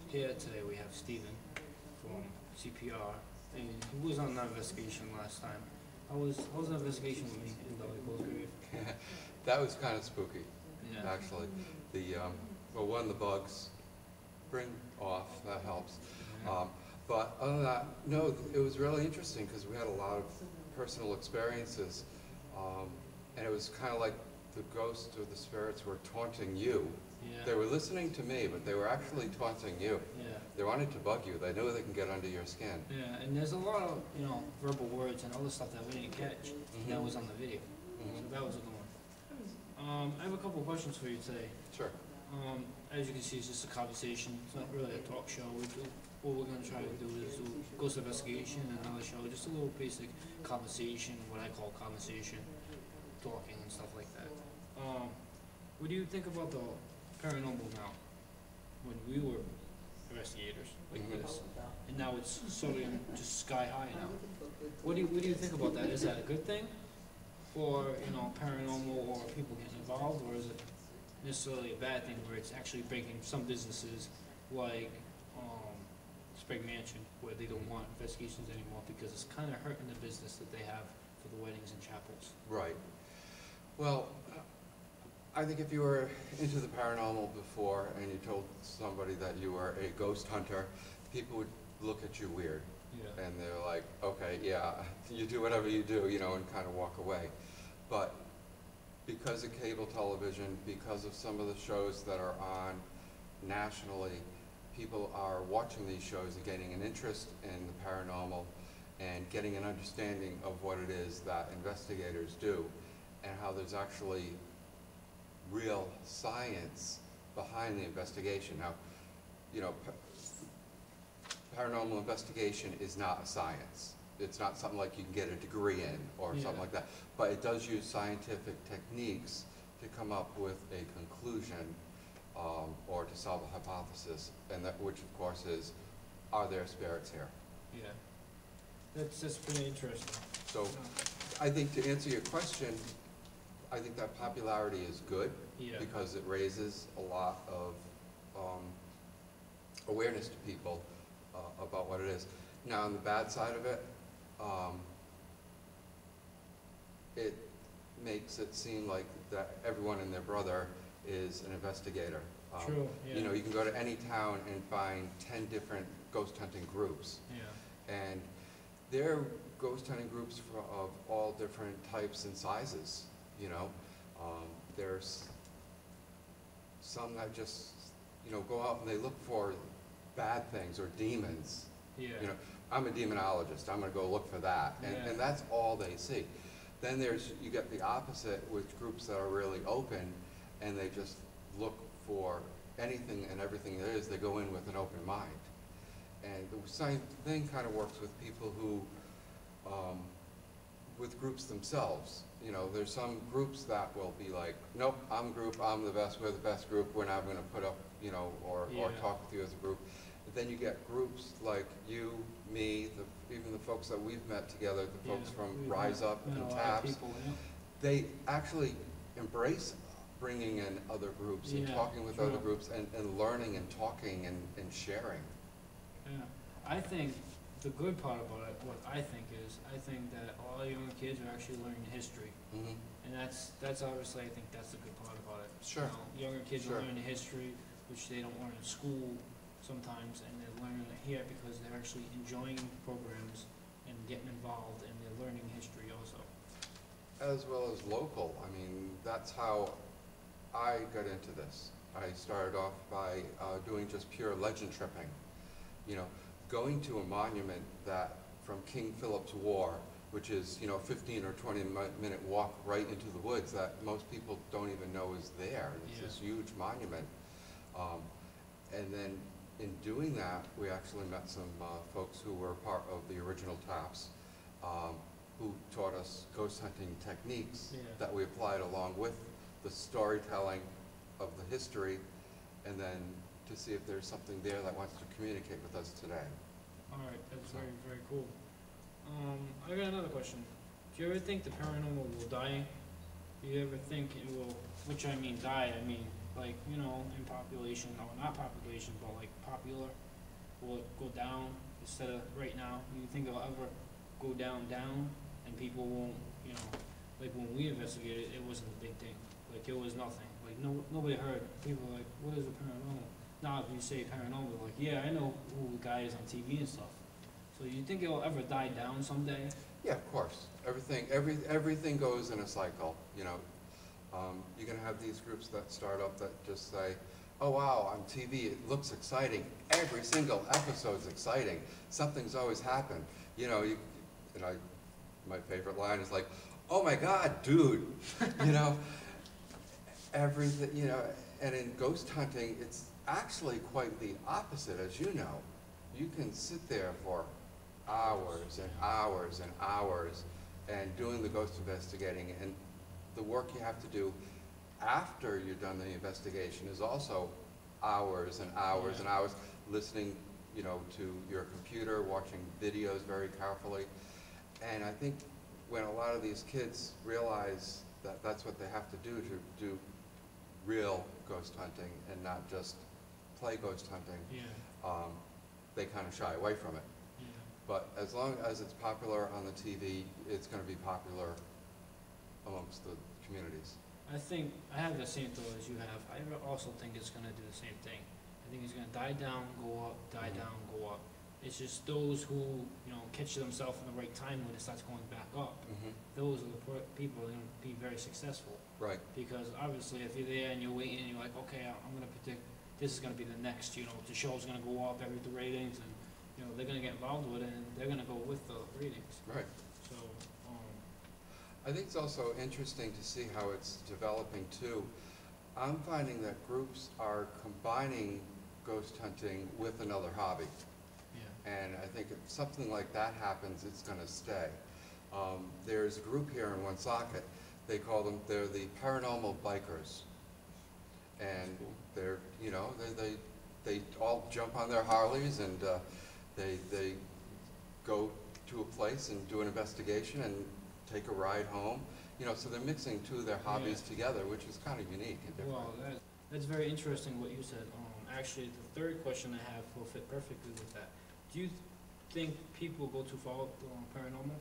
Here today we have Stephen from C.P.R. and he was on that investigation last time. How was the investigation with me in Dolly Cold Grave? That was kind of spooky, Yeah. actually. Well, one, the bugs bring off, that helps. Yeah. But other than that, no, it was really interesting because we had a lot of personal experiences. And it was kind of like the ghosts or the spirits were taunting you. Yeah. They were listening to me, but they were actually taunting you. Yeah. They wanted to bug you. They know they can get under your skin. Yeah, and there's a lot of, verbal words and other stuff that we didn't catch that was on the video. So that was a good one. I have a couple of questions for you today. Sure. As you can see, it's just a conversation. It's not really a talk show. What we're going to try to do is do ghost investigation and another show, just a little basic conversation, what I call conversation, talking and stuff like that. What do you think about the paranormal now? When we were investigators like this, and now it's sort of just sky high now. What do you think about that? Is that a good thing for paranormal or people getting involved, or is it necessarily a bad thing where it's actually breaking some businesses like Sprague Mansion, where they don't want investigations anymore because it's kind of hurting the business that they have for the weddings and chapels? Right. Well, I think if you were into the paranormal before and you told somebody that you were a ghost hunter, people would look at you weird. Yeah. And they're like, okay, yeah, you do whatever you do, and kind of walk away. But because of cable television, because of some of the shows that are on nationally, people are watching these shows and getting an interest in the paranormal and getting an understanding of what it is that investigators do and how there's actually real science behind the investigation. Now, paranormal investigation is not a science. It's not something like you can get a degree in or something like that. But it does use scientific techniques to come up with a conclusion or to solve a hypothesis, and which of course is, are there spirits here? Yeah. That's pretty interesting. So I think to answer your question, I think that popularity is good because it raises a lot of awareness to people about what it is. Now, on the bad side of it, it makes it seem like that everyone and their brother is an investigator. True, yeah. You can go to any town and find 10 different ghost hunting groups. Yeah. And they're ghost hunting groups of all different types and sizes. There's some that just, go out and they look for bad things or demons. Yeah. I'm a demonologist. I'm going to go look for that. And that's all they see. Then you get the opposite with groups that are really open and they just look for anything and everything there is. They go in with an open mind. And the same thing kind of works with people who, with groups themselves. There's some groups that will be like, nope, I'm a group, I'm the best, we're the best group, we're not going to put up, or talk with you as a group. But then you get groups like you, me, even the folks that we've met together, the folks from Rise Up and TAPS, they actually embrace bringing in other groups and talking with other groups and learning and talking and sharing. Yeah, I think the good part about it, what I think that a lot of younger kids are actually learning history. And that's obviously, I think that's the good part about it. Sure. Younger kids are learning history, which they don't learn in school sometimes, and they're learning it here because they're actually enjoying programs and getting involved, and they're learning history also. As well as local. I mean, that's how I got into this. I started off by doing just pure legend tripping. Going to a monument that from King Philip's War, which is 15 or 20-minute walk right into the woods that most people don't even know is there. It's this huge monument. And then in doing that, we actually met some folks who were part of the original TAPS, who taught us ghost hunting techniques that we applied along with the storytelling of the history, and then to see if there's something there that wants to communicate with us today. All right, that's very, very cool. I got another question. Do you ever think the paranormal will die? Do you ever think it will, which I mean die, I mean like, you know, in population, or not population, but like popular, will it go down instead of right now? You think it'll ever go down, and people won't, you know, like when we investigated, it wasn't a big thing. Like it was nothing. Like nobody heard. People were like, what is a paranormal? Now if you say paranormal, like, yeah, I know who the guy is on TV and stuff. So you think it'll ever die down someday? Yeah, of course. Everything goes in a cycle, you know. You're gonna have these groups that start up that just say, oh wow, on TV it looks exciting. Every single episode's exciting. Something's always happened. You know, my favorite line is like, oh my God, dude, you know, everything, you know, and in ghost hunting, it's actually quite the opposite, as you know. You can sit there for hours and hours and hours and doing the ghost investigating, and the work you have to do after you've done the investigation is also hours and hours and hours listening, you know, to your computer, watching videos very carefully. And I think when a lot of these kids realize that that's what they have to do real ghost hunting and not just play ghost hunting, they kind of shy away from it. But as long as it's popular on the TV, it's going to be popular amongst the communities. I think, I have the same thought as you have. I also think it's going to do the same thing. I think it's going to die down, go up, die down, go up. It's just those who, you know, catch themselves in the right time when it starts going back up. Those are the people that are going to be very successful. Right. Because obviously if you're there and you're waiting and you're like, okay, I'm going to predict this is going to be the next, you know, the show's going to go up, the ratings, and, you know, they're going to get involved with it and they're going to go with the ratings. Right. So, I think it's also interesting to see how it's developing too. I'm finding that groups are combining ghost hunting with another hobby. And I think if something like that happens, it's going to stay. There's a group here in Woonsocket. They're the paranormal bikers. And they're, you know, they all jump on their Harleys and they go to a place and do an investigation and take a ride home. You know, so they're mixing two of their hobbies together, which is kind of unique and different. Well, that's very interesting what you said. Actually, the third question I have will fit perfectly with that. Do you think people go too far paranormal?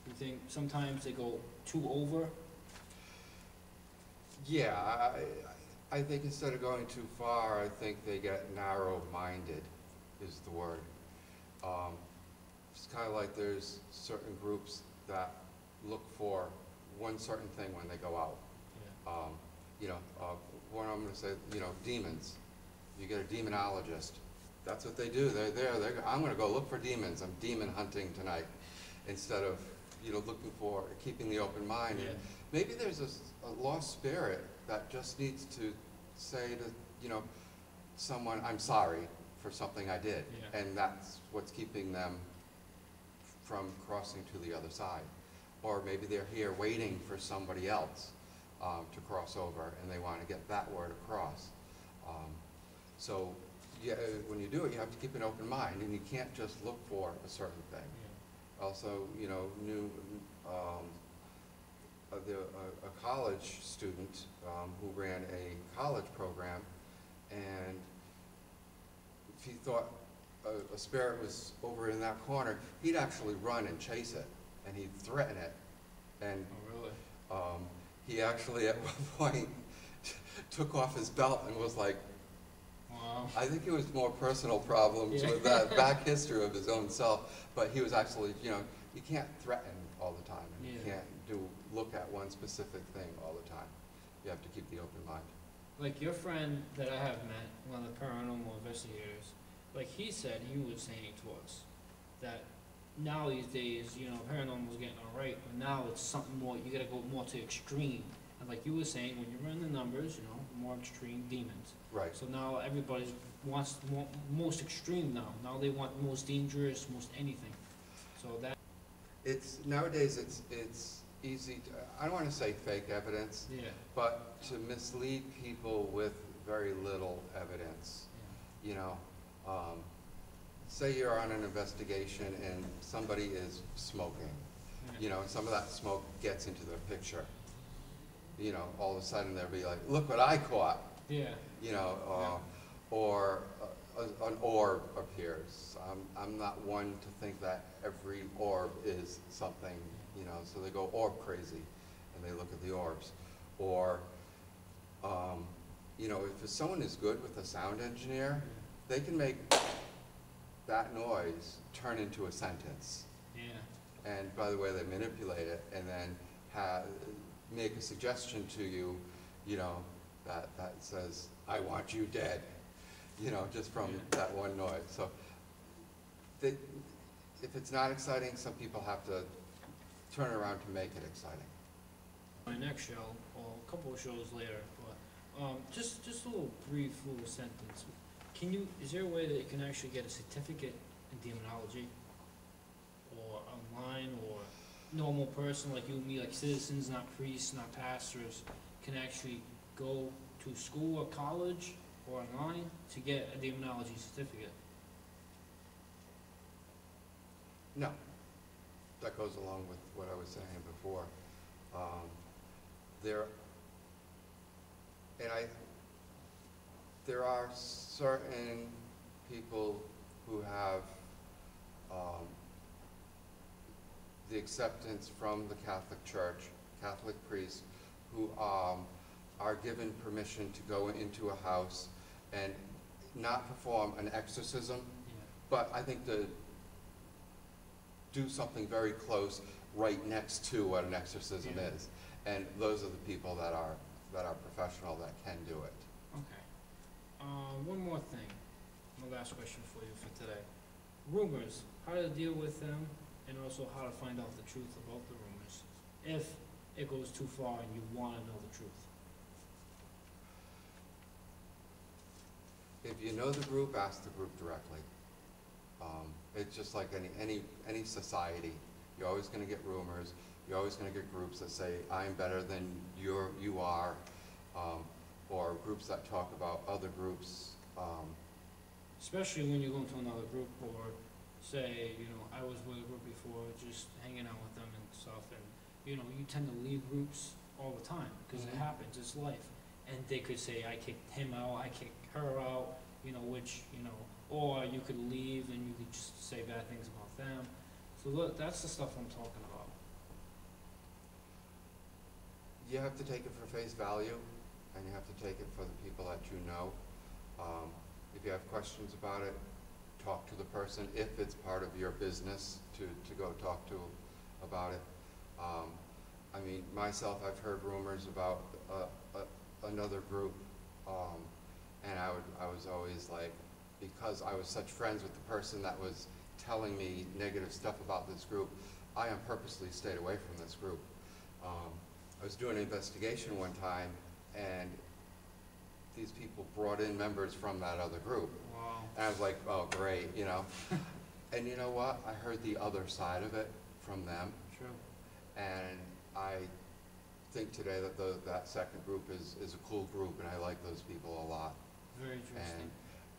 Do you think sometimes they go too over? Yeah, I think instead of going too far, I think they get narrow-minded, is the word. It's kind of like there's certain groups that look for one certain thing when they go out. You know, what I'm going to say, you know, demons. You get a demonologist. That's what they do. They're there. I'm going to go look for demons. I'm demon hunting tonight, instead of, you know, looking for keeping the open mind. And maybe there's a lost spirit that just needs to say to, you know, someone, I'm sorry for something I did, and that's what's keeping them from crossing to the other side. Or maybe they're here waiting for somebody else to cross over, and they want to get that word across. So yeah, when you do it, you have to keep an open mind, and you can't just look for a certain thing. Also, you know, a college student who ran a college program, and if he thought a spirit was over in that corner, he'd actually run and chase it, and he'd threaten it. And he actually at one point took off his belt and was like, I think it was more personal problems with that back history of his own self, but he was actually, you know, you can't threaten all the time. You can't look at one specific thing all the time. You have to keep the open mind. Like your friend that I have met, one of the paranormal investigators, like he said, he was saying to us that now these days, you know, paranormal's getting all right, but now it's something more, you gotta go more to extreme. And like you were saying, when you run the numbers, you know, more extreme demons. Right. So now everybody wants most extreme now. Now they want most dangerous, most anything. So that. Nowadays it's easy to, I don't want to say fake evidence, but to mislead people with very little evidence. You know, say you're on an investigation and somebody is smoking, you know, and some of that smoke gets into their picture. You know, all of a sudden they'll be like, look what I caught. Yeah. You know, Yeah. or an orb appears. I'm not one to think that every orb is something, you know, so they go orb crazy and they look at the orbs. Or, you know, if someone is good with a sound engineer, they can make that noise turn into a sentence. Yeah. And by the way, they manipulate it and then make a suggestion to you, you know, that says, I want you dead, you know, just from that one noise. So if it's not exciting, some people have to turn around to make it exciting. My next show, or a couple of shows later, but just a little brief little sentence. Is there a way that you can actually get a certificate in demonology? Or online, or normal person like you and me, like citizens, not priests, not pastors, can actually go to school or college or online to get a demonology certificate? No, that goes along with what I was saying before. There are certain people who have the acceptance from the Catholic Church, Catholic priests, who are given permission to go into a house and not perform an exorcism, but I think to do something very close right next to what an exorcism is. And those are the people that are professional that can do it. Okay. One more thing. My last question for you for today. Rumors, how to deal with them, and also how to find out the truth about the rumors, if it goes too far and you want to know the truth. If you know the group, ask the group directly. It's just like any society. You're always going to get rumors. You're always going to get groups that say, I'm better than you are, or groups that talk about other groups. Especially when you go into another group, or say, you know, I was with a group before, just hanging out with them and stuff, and, you know, you tend to leave groups all the time, because it happens, it's life. And they could say, I kicked him out, I kicked her out, you know, or you could leave and you could just say bad things about them. So look, that's the stuff I'm talking about. You have to take it for face value, and you have to take it for the people that you know. If you have questions about it, talk to the person, if it's part of your business to go talk to about it. I mean, myself, I've heard rumors about another group, and I was always like, because I was such friends with the person that was telling me negative stuff about this group, I purposely stayed away from this group. I was doing an investigation one time, and these people brought in members from that other group. Wow. And I was like, oh, great, you know. And you know what? I heard the other side of it from them. True. And I think today that that second group is a cool group, and I like those people a lot. Very interesting. And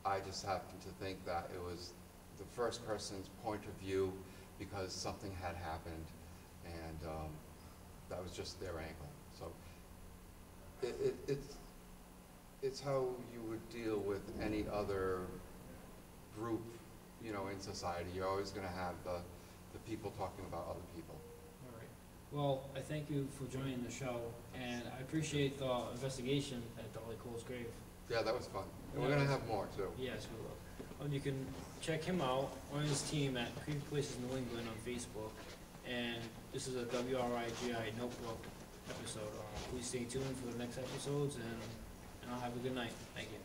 I just happen to think that it was the first person's point of view because something had happened, and that was just their angle. So it's how you would deal with any other group, you know, in society. You're always going to have the people talking about other people. All right. Well, I thank you for joining the show, and I appreciate the investigation at Dolly Cole's grave. Yeah, that was fun. And we're going to have more, too. Yes, we will. You can check him out on his team at Creepy Places New England on Facebook. And this is a WRIGI Notebook episode. Please stay tuned for the next episodes, and I'll have a good night. Thank you.